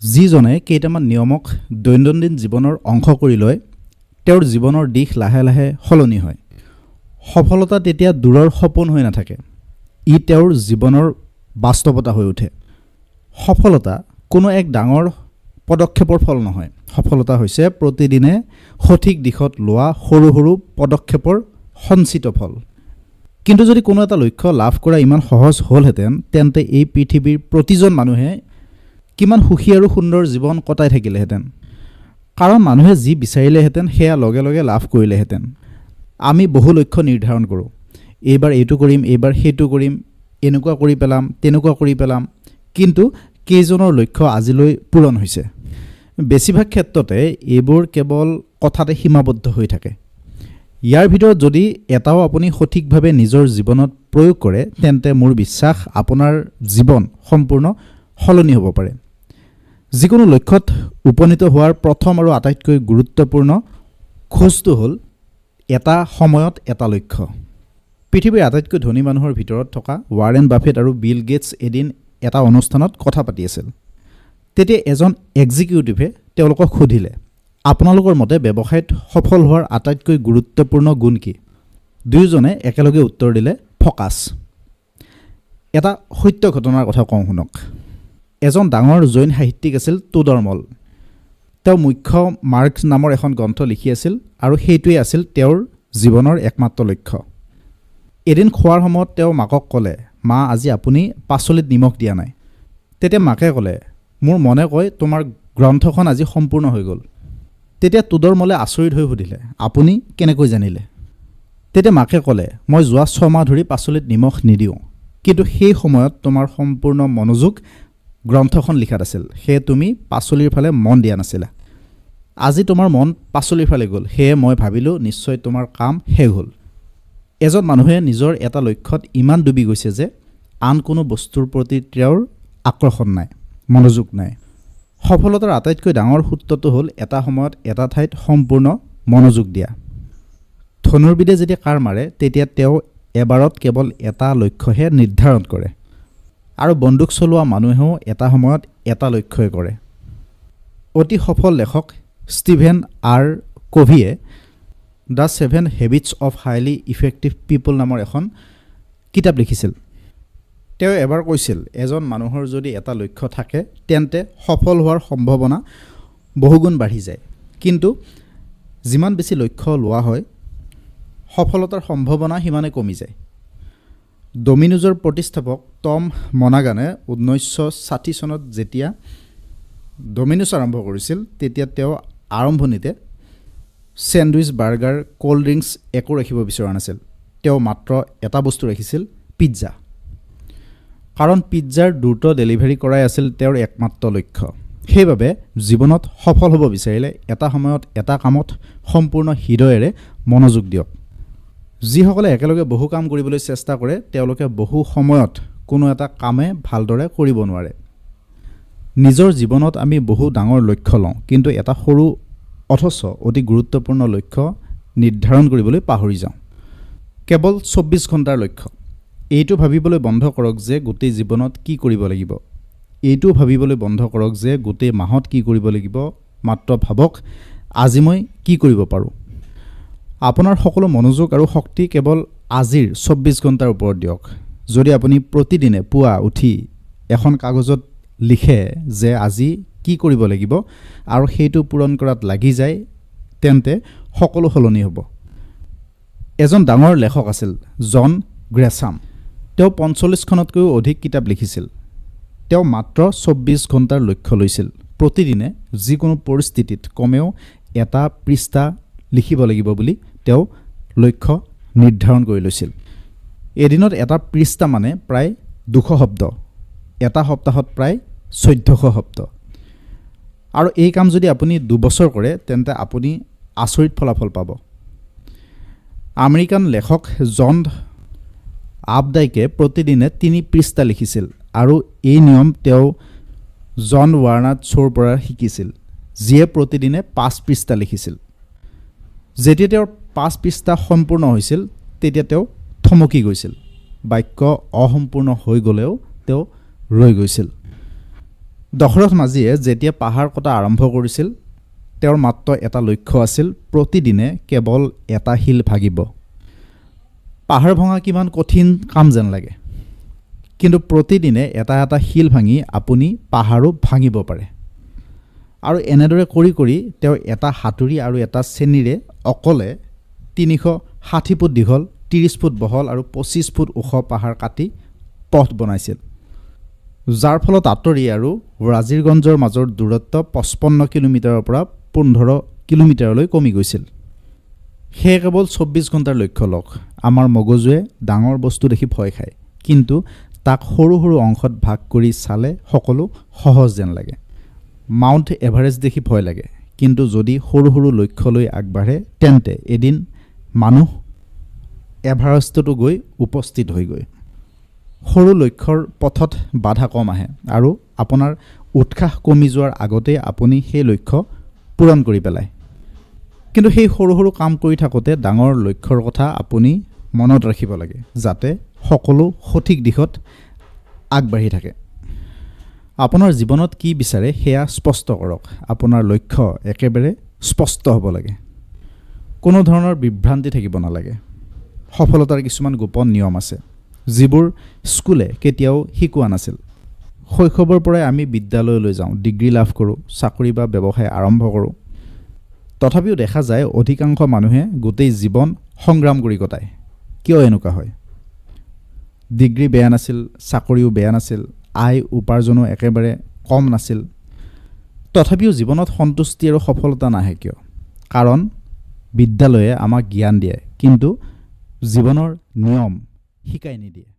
যিজনে কেইটামান নিয়মক দৈনন্দিন জীৱনৰ অংশ কৰি লয় তেওঁৰ জীৱনৰ দিশ লাহে লাহে সলনি হয়। সফলতা তেতিয়া দূৰৰ সপোন হৈ নাথাকে, ই তেওঁৰ জীৱনৰ বাস্তৱতা হৈ উঠে। সফলতা কোনো এক ডাঙৰ পদক্ষেপৰ ফল নহয়। সফলতা হৈছে প্ৰতিদিনে সঠিক দিশত লোৱা সৰু সৰু পদক্ষেপৰ সঞ্চিত ফল। কিন্তু যদি কোনো এটা লক্ষ্য লাভ কৰা ইমান সহজ হ'লহেঁতেন তেন্তে এই পৃথিৱীৰ প্ৰতিজন মানুহে কিমান সুখী আৰু সুন্দৰ জীৱন কটাই থাকিলেহেঁতেন। কাৰণ মানুহে যি বিচাৰিলেহেঁতেন সেয়া লগে লগে লাভ কৰিলেহেঁতেন। আমি বহু লক্ষ্য নিৰ্ধাৰণ কৰোঁ, এইবাৰ এইটো কৰিম, এইবাৰ সেইটো কৰিম, এনেকুৱা কৰি পেলাম, তেনেকুৱা কৰি পেলাম, কিন্তু কেইজনৰ লক্ষ্য আজিলৈ পূৰণ হৈছে? বেছিভাগ ক্ষেত্ৰতে এইবোৰ কেৱল কথাতে সীমাবদ্ধ হৈ থাকে। ইয়াৰ ভিতৰত যদি এটাও আপুনি সঠিকভাৱে নিজৰ জীৱনত প্ৰয়োগ কৰে তেন্তে মোৰ বিশ্বাস আপোনাৰ জীৱন সম্পূৰ্ণ সলনি হ'ব পাৰে। যিকোনো লক্ষ্যত উপনীত হোৱাৰ প্ৰথম আৰু আটাইতকৈ গুৰুত্বপূৰ্ণ খোজটো হ'ল এটা সময়ত এটা লক্ষ্য। পৃথিৱীৰ আটাইতকৈ ধনী মানুহৰ ভিতৰত থকা ৱাৰেন বাফেট আৰু বিল গেটছ এদিন এটা অনুষ্ঠানত কথা পাতি আছিল। তেতিয়া এজন এক্সিকিউটিভে তেওঁলোকক সুধিলে, আপোনালোকৰ মতে ব্যৱসায়ত সফল হোৱাৰ আটাইতকৈ গুৰুত্বপূৰ্ণ গুণ কি? দুয়োজনে একেলগে উত্তৰ দিলে, ফ'কাছ। এটা সত্য ঘটনাৰ কথা কওঁ শুনক। এজন ডাঙৰ জৈন সাহিত্যিক আছিল তোডৰমল। তেওঁ মুখ্য মাৰ্কছ নামৰ এখন গ্ৰন্থ লিখি আছিল আৰু সেইটোৱেই আছিল তেওঁৰ জীৱনৰ একমাত্ৰ লক্ষ্য। এদিন খোৱাৰ সময়ত তেওঁ মাকক ক'লে, মা আজি আপুনি পাচলিত নিমখ দিয়া নাই। তেতিয়া মাকে ক'লে, মোৰ মনে কয় তোমাৰ গ্ৰন্থখন আজি সম্পূৰ্ণ হৈ গ'ল। তেতিয়া তোডৰমলে আচৰিত হৈ সুধিলে, আপুনি কেনেকৈ জানিলে? তেতিয়া মাকে ক'লে, মই যোৱা 6 মাহ ধৰি পাচলিত নিমখ নিদিওঁ, কিন্তু সেই সময়ত তোমাৰ সম্পূৰ্ণ মনোযোগ গ্ৰন্থখন লিখাত আছিল, সেয়ে তুমি পাচলিৰ ফালে মন দিয়া নাছিলা। আজি তোমাৰ মন পাচলিৰ ফালে গ'ল, সেয়ে মই ভাবিলোঁ নিশ্চয় তোমাৰ কাম শেষ হ'ল। এজন মানুহে নিজৰ এটা লক্ষ্যত ইমান ডুবি গৈছে যে আন কোনো বস্তুৰ প্ৰতি তেওঁৰ আকৰ্ষণ নাই, মনোযোগ নাই। সফলতাৰ আটাইতকৈ ডাঙৰ সূত্ৰটো হ'ল এটা সময়ত এটা ঠাইত সম্পূৰ্ণ মনোযোগ দিয়া। ধনুৰ্বিদে যেতিয়া কাৰ মাৰে তেতিয়া তেওঁ এবাৰত কেৱল এটা লক্ষ্যহে নিৰ্ধাৰণ কৰে, আৰু বন্দুক চলোৱা মানুহেও এটা সময়ত এটা লক্ষ্যই কৰে। অতি সফল লেখক ষ্টিভেন আৰ কোভিয়ে the 7 habits of highly effective people নামৰ এখন কিতাপ লিখিছিল। তেওঁ এবাৰ কৈছিল, এজন মানুহৰ যদি এটা লক্ষ্য থাকে তেন্তে সফল হোৱাৰ সম্ভাৱনা বহুগুণ বাঢ়ি যায়, কিন্তু যিমান বেছি লক্ষ্য লোৱা হয় সফলতাৰ সম্ভাৱনা সিমানে কমি যায়। ডমিনোজৰ প্ৰতিষ্ঠাপক টম মনাগানে 1960 চনত যেতিয়া ডমিনোজ আৰম্ভ কৰিছিল তেতিয়া তেওঁ আৰম্ভণিতে চেণ্ডউইচ, বাৰ্গাৰ, ক'ল্ড ড্ৰিংকছ একো ৰাখিব বিচৰা নাছিল। তেওঁ মাত্ৰ এটা বস্তু ৰাখিছিল, পিজ্জা। কাৰণ পিজ্জাৰ দ্ৰুত ডেলিভাৰী কৰাই আছিল তেওঁৰ একমাত্ৰ লক্ষ্য। সেইবাবে জীৱনত সফল হ'ব বিচাৰিলে এটা সময়ত এটা কামত সম্পূৰ্ণ হৃদয়েৰে মনোযোগ দিয়ক। যিসকলে একেলগে বহু কাম কৰিবলৈ চেষ্টা কৰে তেওঁলোকে বহু সময়ত কোনো এটা কামে ভালদৰে কৰিব নোৱাৰে। নিজৰ জীৱনত আমি বহু ডাঙৰ লক্ষ্য লওঁ, কিন্তু এটা সৰু অথচ অতি গুৰুত্বপূৰ্ণ লক্ষ্য নিৰ্ধাৰণ কৰিবলৈ পাহৰি যাওঁ। কেৱল 24 ঘণ্টাৰ লক্ষ্য। এইটো ভাবিবলৈ বন্ধ কৰক যে গোটেই জীৱনত কি কৰিব লাগিব। এইটো ভাবিবলৈ বন্ধ কৰক যে গোটেই মাহত কি কৰিব লাগিব। মাত্ৰ ভাবক, আজি মই কি কৰিব পাৰোঁ। আপোনাৰ সকলো মনোযোগ আৰু শক্তি কেৱল আজিৰ 24 ঘণ্টাৰ ওপৰত দিয়ক। যদি আপুনি প্ৰতিদিনে পুৱা উঠি এখন কাগজত লিখে যে আজি কি কৰিব লাগিব আৰু সেইটো পূৰণ কৰাত লাগি যায় তেন্তে সকলো সলনি হ'ব। এজন ডাঙৰ লেখক আছিল জন গ্ৰেচাম। তেওঁ 45খনতকৈও অধিক কিতাপ লিখিছিল। তেওঁ মাত্ৰ 24 ঘণ্টাৰ লক্ষ্য লৈছিল। প্ৰতিদিনে যিকোনো পৰিস্থিতিত কমেও এটা পৃষ্ঠা লিখিব লাগিব বুলি তেওঁ লক্ষ্য নিৰ্ধাৰণ কৰি লৈছিল। এদিনত এটা পৃষ্ঠা মানে প্ৰায় 200 শব্দ, এটা সপ্তাহত প্ৰায় 1400 শব্দ। আৰু এই কাম যদি আপুনি 2 বছৰ কৰে তেন্তে আপুনি আচৰিত ফলাফল পাব। আমেৰিকান লেখক জন আপডাইকে প্ৰতিদিনে 3 পৃষ্ঠা লিখিছিল আৰু এই নিয়ম তেওঁ জন ৱাৰ্নাড শ্ব'ৰ পৰা শিকিছিল, যিয়ে প্ৰতিদিনে 5 পৃষ্ঠা লিখিছিল। যেতিয়া তেওঁৰ 5 পৃষ্ঠা সম্পূৰ্ণ হৈছিল তেতিয়া তেওঁ থমকি গৈছিল। বাক্য অসম্পূৰ্ণ হৈ গ'লেও তেওঁ ৰৈ গৈছিল। দশৰথ মাঝীয়ে যেতিয়া পাহাৰ কটা আৰম্ভ কৰিছিল তেওঁৰ মাত্ৰ এটা লক্ষ্য আছিল, প্ৰতিদিনে কেৱল এটা শিল ভাগিব। পাহাৰ ভঙা কিমান কঠিন কাম যেন লাগে, কিন্তু প্ৰতিদিনে এটা এটা শিল ভাঙি আপুনি পাহাৰো ভাঙিব পাৰে। আৰু এনেদৰে কৰি কৰি তেওঁ এটা হাতুৰী আৰু এটা চেনিৰে অকলে 360 ফুট দীঘল, 30 ফুট বহল আৰু 25 ফুট ওখ পাহাৰ কাটি পথ বনাইছিল, যাৰ ফলত আঁতৰি আৰু ৱাজিৰগঞ্জৰ মাজৰ দূৰত্ব 55 কিলোমিটাৰৰ পৰা 15 কিলোমিটাৰলৈ কমি গৈছিল। সেয়ে কেৱল 24 ঘণ্টাৰ লক্ষ্য লওক। আমাৰ মগজুৱে ডাঙৰ বস্তু দেখি ভয় খায়, কিন্তু তাক সৰু সৰু অংশত ভাগ কৰি চালে সকলো সহজ যেন লাগে। মাউণ্ট এভাৰেষ্ট দেখি ভয় লাগে, কিন্তু যদি সৰু সৰু লক্ষ্যলৈ আগবাঢ়ে তেন্তে এদিন মানুহ এভাৰেষ্টতো গৈ উপস্থিত হয়গৈ। সৰু লক্ষ্যৰ পথত বাধা কম আহে আৰু আপোনাৰ উৎসাহ কমি যোৱাৰ আগতেই আপুনি সেই লক্ষ্য পূৰণ কৰি পেলায়। কিন্তু সেই সৰু সৰু কাম কৰি থাকোঁতে ডাঙৰ লক্ষ্যৰ কথা আপুনি মনত ৰাখিব লাগে, যাতে সকলো সঠিক দিশত আগবাঢ়ি থাকে। আপোনাৰ জীৱনত কি বিচাৰে সেয়া স্পষ্ট কৰক। আপোনাৰ লক্ষ্য একেবাৰে স্পষ্ট হ'ব লাগে। কোনো ধৰণৰ বিভ্ৰান্তি থাকিব নালাগে। সফলতাৰ কিছুমান গোপন নিয়ম আছে, যিবোৰ স্কুলে কেতিয়াও শিকোৱা নাছিল। শৈশৱৰ পৰাই আমি বিদ্যালয়লৈ যাওঁ, ডিগ্ৰী লাভ কৰোঁ, চাকৰি বা ব্যৱসায় আৰম্ভ কৰোঁ। তথাপিও দেখা যায় অধিকাংশ মানুহে গোটেই জীৱন সংগ্ৰাম কৰি কটায়। কিয় এনেকুৱা হয়? ডিগ্ৰী বেয়া নাছিল, চাকৰিও বেয়া নাছিল, আয় উপাৰ্জনো একেবাৰে কম নাছিল। তথাপিও জীৱনত সন্তুষ্টি আৰু সফলতা নাহে কিয়? কাৰণ বিদ্যালয়ে আমাক জ্ঞান দিয়ে, কিন্তু জীৱনৰ নিয়ম শিকাই নিদিয়ে।